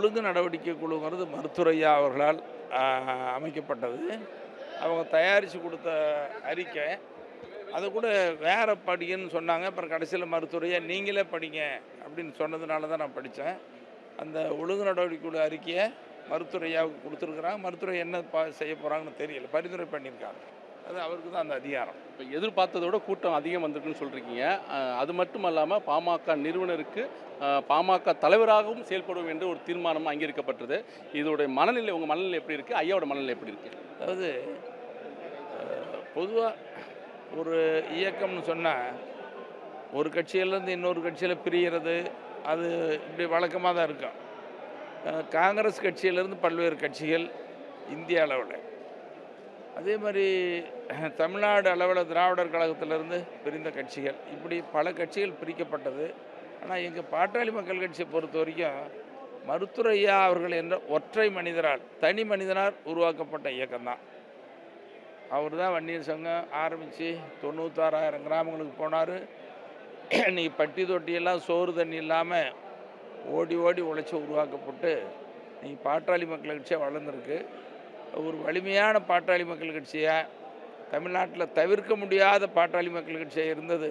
ஒழுங்கு நடவடிக்கை குழுங்கிறது மருத்துவரையா அவர்களால் அமைக்கப்பட்டது. அவங்க தயாரித்து கொடுத்த அறிக்கை, அதை கூட வேற படிங்கன்னு சொன்னாங்க. அப்புறம் கடைசியில் மருத்துவரையா நீங்களே படிங்க அப்படின்னு சொன்னதுனால தான் நான் படித்தேன். அந்த ஒழுங்கு நடவடிக்கை குழு அறிக்கையை மருத்துவரையாவுக்கு கொடுத்துருக்குறாங்க. மருத்துவரை என்ன செய்ய போகிறாங்கன்னு தெரியல. பரிந்துரை பண்ணியிருக்காங்க. அது அவருக்கு தான் அந்த அதிகாரம். இப்போ எதிர்பார்த்ததோட கூட்டம் அதிகம் வந்திருக்குன்னு சொல்கிறீங்க. அது மட்டும் அல்லாமல் பாமக நிறுவனருக்கு பாமக தலைவராகவும் செயல்படும் என்று ஒரு தீர்மானம் அங்கீகரிக்கப்பட்டது. இதோடைய மனநிலை, உங்கள் மனநிலை எப்படி இருக்குது? ஐயாவோட மனநிலை எப்படி இருக்குது? அதாவது பொதுவாக ஒரு இயக்கம்னு சொன்னால் ஒரு கட்சியிலேருந்து இன்னொரு கட்சியில் பிரிகிறது, அது இப்படி வழக்கமாக தான் இருக்கும். காங்கிரஸ் கட்சியிலேருந்து பல்வேறு கட்சிகள் இந்திய அளவில், அதே மாதிரி தமிழ்நாடு அளவில் திராவிடர் கழகத்திலிருந்து பிரிந்த கட்சிகள், இப்படி பல கட்சிகள் பிரிக்கப்பட்டது. ஆனால் எங்கள் பாட்டாளி மக்கள் கட்சியை பொறுத்த வரைக்கும் மருத்துவரையா அவர்கள் என்ற ஒற்றை மனிதரால், தனி மனிதனால் உருவாக்கப்பட்ட இயக்கம்தான். அவர் தான் வன்னியர் சங்கம் ஆரம்பித்து 96,000 கிராமங்களுக்கு போனார். இன்றைக்கி பட்டி தொட்டியெல்லாம் சோறு தண்ணி இல்லாமல் ஓடி ஓடி உழைச்சி உருவாக்கப்பட்டு இன்றைக்கி பாட்டாளி மக்கள் கட்சியாக வளர்ந்துருக்கு. ஒரு வலிமையான பாட்டாளி மக்கள் கட்சியாக, தமிழ்நாட்டில் தவிர்க்க முடியாத பாட்டாளி மக்கள் கட்சியாக இருந்தது.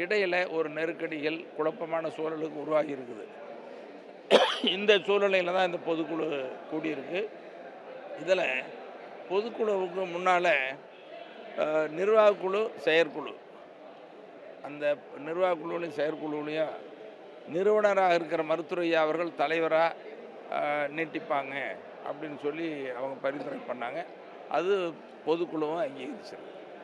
இடையில் ஒரு நெருக்கடிகள், குழப்பமான சூழலுக்கு உருவாகி இருக்குது. இந்த சூழ்நிலையில் தான் இந்த பொதுக்குழு கூடியிருக்கு. இதில் பொதுக்குழுவுக்கு முன்னால் நிர்வாகக்குழு, செயற்குழு, அந்த நிர்வாகக்குழுவிலையும் செயற்குழுவிலையும் நிறுவனராக இருக்கிற மருத்துவரையா அவர்கள் தலைவராக நீட்டிப்பாங்க அப்படின்னு சொல்லி அவங்க பரிந்துரை பண்ணாங்க. அது பொதுக்குழுவும் அங்கீகரிச்சிருக்கு.